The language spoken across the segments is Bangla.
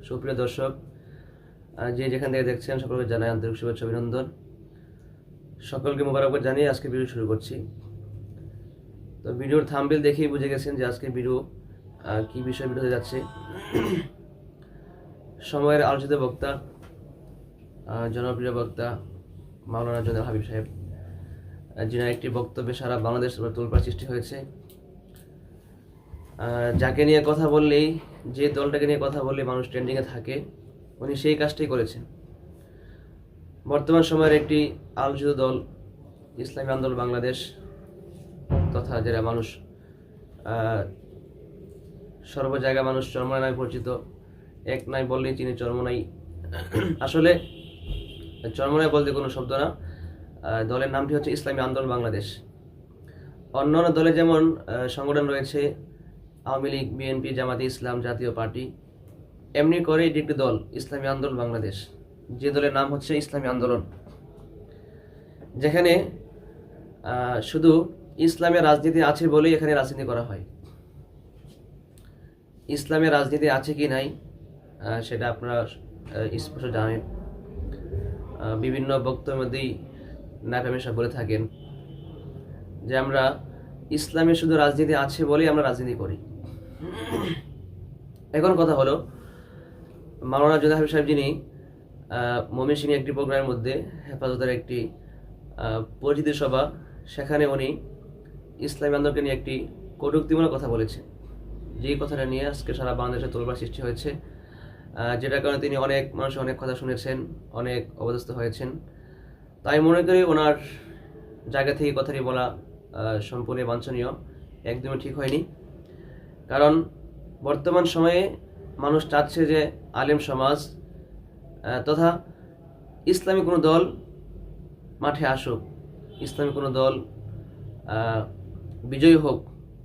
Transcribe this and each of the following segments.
সুপ্রিয় দর্শক, যে যেখান থেকে দেখছেন সকলকে জানাই আন্তরিক শুভেচ্ছা অভিনন্দন। সকলকে মোবারকবাদ জানিয়ে আজকে ভিডিও শুরু করছি। তো ভিডিওর থাম্বনেল দেখেই বুঝে গেছেন যে আজকে ভিডিও কি বিষয় ভিডিও হতে যাচ্ছে। সময়ের আলোচিত বক্তা, জনপ্রিয় বক্তা মাওলানা জনাব হাবিব সাহেব, যিনার একটি বক্তব্যে সারা বাংলাদেশ তোলপাড় সৃষ্টি হয়েছে। যাকে নিয়ে কথা বললেই, যে দলটাকে নিয়ে কথা বললেই মানুষ ট্রেন্ডিংয়ে থাকে, উনি সেই কাজটাই করেছেন। বর্তমান সময়ের একটি আলোচিত দল ইসলামী আন্দোলন বাংলাদেশ, তথা যারা মানুষ সর্ব জায়গায় মানুষ চরমনাই নামে পরিচিত। এক নাই বললেই চিনি চরমনাই। আসলে চরমনাই বলতে কোনো শব্দ না, দলের নামটি হচ্ছে ইসলামী আন্দোলন বাংলাদেশ। অন্যান্য দলে যেমন সংগঠন রয়েছে আওয়ামী লীগ, বিএনপি, জামাতে ইসলাম, জাতীয় পার্টি, এমনি করে এটি একটি দল ইসলামী আন্দোলন বাংলাদেশ, যে দলের নাম হচ্ছে ইসলামী আন্দোলন, যেখানে শুধু ইসলামের রাজনীতি আছে বলেই এখানে রাজনীতি করা হয়। ইসলামের রাজনীতি আছে কি নাই সেটা আপনারা স্পষ্ট জানেন। বিভিন্ন বক্তব্যের মধ্যেই নাকামিশা বলে থাকেন যে আমরা ইসলামে শুধু রাজনীতি আছে বলেই আমরা রাজনীতি করি। এখন কথা হলো, মাওলানা জনাব হাবিব সাহেব যিনি ময়মনসিংহে একটি প্রোগ্রামের মধ্যে হেফাজতের একটি পরিচিতি সভা, সেখানে উনি ইসলামী আন্দোলনকে নিয়ে একটি কটূক্তিমূলক কথা বলেছেন। যেই কথাটা নিয়ে আজকে সারা বাংলাদেশে তোলপাড় সৃষ্টি হয়েছে, যেটার কারণে তিনি অনেক মানুষের অনেক কথা শুনেছেন, অনেক অবস্থ হয়েছেন। তাই মনে করি ওনার জায়গা থেকে কথাটি বলা সম্পূর্ণ বাঞ্ছনীয়, একদমই ঠিক হয়নি। কারণ বর্তমান সময়ে মানুষ চাচ্ছে যে আলেম সমাজ তথা ইসলামী কোনো দল মাঠে আসুক, ইসলামী কোনো দল বিজয়ী হোক,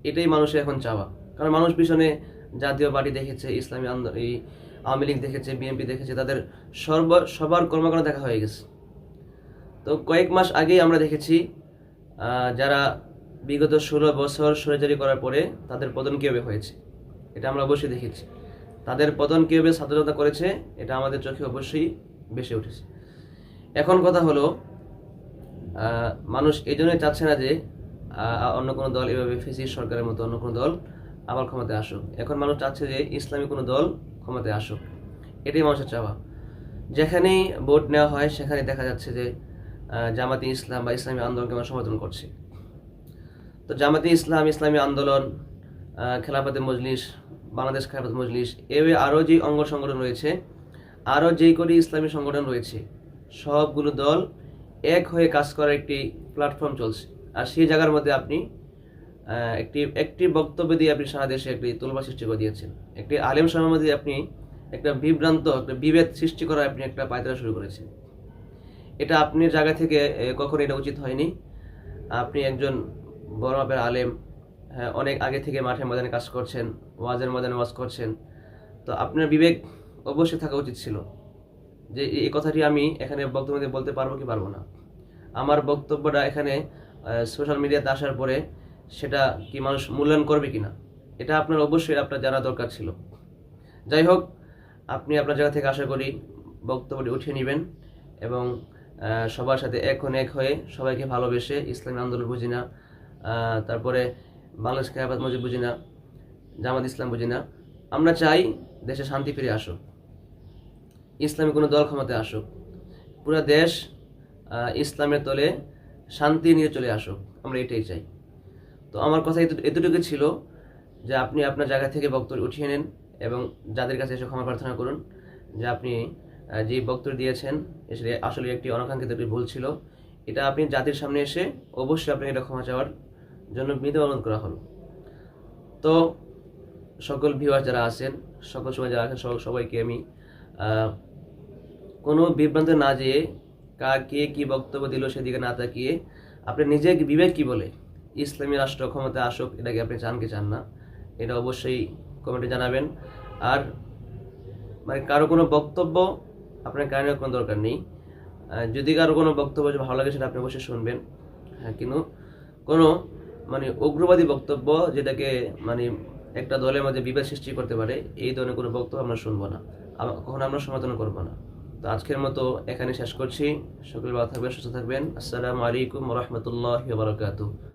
এটাই মানুষের এখন চাওয়া। কারণ মানুষ পিছনে জাতীয় পার্টি দেখেছে, ইসলামী এই আওয়ামী লীগ দেখেছে, বিএনপি দেখেছে, তাদের সবার কর্মকাণ্ড দেখা হয়ে গেছে। তো কয়েক মাস আগেই আমরা দেখেছি যারা বিগত 16 বছর স্বৈরাচারী করার পরে তাদের পতন কীভাবে হয়েছে, এটা আমরা অবশ্যই দেখেছি। তাদের পতন কীভাবে ছাত্রজনতা করেছে, এটা আমাদের চোখে অবশ্যই ভেসে উঠেছে। এখন কথা হলো, মানুষ এই জন্যই চাচ্ছে না যে অন্য কোনো দল এভাবে ফ্যাসিস্ট সরকারের মতো অন্য কোনো দল আবার ক্ষমতায় আসুক। এখন মানুষ চাচ্ছে যে ইসলামী কোনো দল ক্ষমতায় আসুক, এটাই মানুষের চাওয়া। যেখানেই ভোট নেওয়া হয় সেখানে দেখা যাচ্ছে যে জামাতে ইসলাম বা ইসলামী আন্দোলনকে আমরা সমর্থন করছি। তো জামাতে ইসলাম, ইসলামী আন্দোলন, খেলাফতে মজলিস, বাংলাদেশ খেলাফত মজলিস, এভাবে আরও যেই অঙ্গ সংগঠন রয়েছে, আরও যেই কটি ইসলামী সংগঠন রয়েছে, সবগুলো দল এক হয়ে কাজ করার একটি প্ল্যাটফর্ম চলছে। আর সেই জায়গার মধ্যে আপনি একটি বক্তব্য দিয়ে আপনি সারা দেশে একটি তোলপাড় সৃষ্টি করে দিয়েছেন। একটি আলেম সমাজের মধ্যে আপনি একটা একটা বিভেদ সৃষ্টি করার আপনি একটা পায়তারা শুরু করেছেন। এটা আপনার জায়গা থেকে কখনো এটা উচিত হয়নি। আপনি একজন বড় মাপের আলেম, অনেক আগে থেকে মাঠে ময়দানে কাজ করছেন, ওয়াজের ময়দানে ওয়াজ করছেন। তো আপনার বিবেক অবশ্যই থাকা উচিত ছিল যে এই কথাটি আমি এখানে বক্তব্যে বলতে পারবো কি পারবো না। আমার বক্তব্যটা এখানে সোশ্যাল মিডিয়াতে আসার পরে সেটা কি মানুষ মূল্যায়ন করবে কিনা, এটা আপনার অবশ্যই আপনার জানা দরকার ছিল। যাই হোক, আপনি আপনার জায়গা থেকে আশা করি বক্তব্যটি উঠিয়ে নেবেন এবং সবার সাথে এক হয়ে সবাইকে ভালোবেসে ইসলামী আন্দোলন বুঝি না, তারপরে বাংলাদেশ খেলাফত মজলিস বুঝি না, জামাত ইসলাম বুঝি না, আমরা চাই দেশে শান্তি ফিরে আসুক, ইসলামী কোনো দল ক্ষমতায় আসুক, পুরো দেশ ইসলামের তলে শান্তি নিয়ে চলে আসুক, আমরা এটাই চাই। তো আমার কথা এতটুকু ছিল যে আপনি আপনার জায়গা থেকে বক্তব্য উঠিয়ে নেন এবং যাদের কাছে এসে ক্ষমা প্রার্থনা করুন যে আপনি যে বক্তব্য দিয়েছেন আসলে একটি অনাকাঙ্ক্ষিত একটি ভুল ছিল। এটা আপনি জাতির সামনে এসে অবশ্যই আপনাকে এটা ক্ষমা চাওয়ার জন্য বিনীত অনুরোধ করা হলো। তো সকল ভিউয়ার যারা আছেন, সকল সময় যারা আছেন, সবাইকে আমি কোনো বিভ্রান্ত না যেয়ে কে কি বক্তব্য দিল সেদিকে না তাকিয়ে আপনি নিজে বিবেক কি বলে ইসলামী রাষ্ট্র ক্ষমতায় আসুক, এটাকে আপনি চান কি চান না, এটা অবশ্যই কমেন্টে জানাবেন। আর মানে কারো কোনো বক্তব্য আপনার কারণে কোনো দরকার নেই। যদি কারো কোনো বক্তব্য ভালো লাগে সেটা আপনি অবশ্যই শুনবেন, কিন্তু কোনো মানে উগ্রবাদী বক্তব্য যেটাকে মানে একটা দলের মধ্যে বিভেদ সৃষ্টি করতে পারে, এই ধরনের কোনো বক্তব্য আমরা শুনবো না। কখনো আমরা সমালোচনা করবো না। তো আজকের মতো এখানে শেষ করছি। সকলে ভালো থাকবেন, সুস্থ থাকবেন। আসসালামু আলাইকুম ওয়া রাহমাতুল্লাহি ওয়া বারাকাতুহু।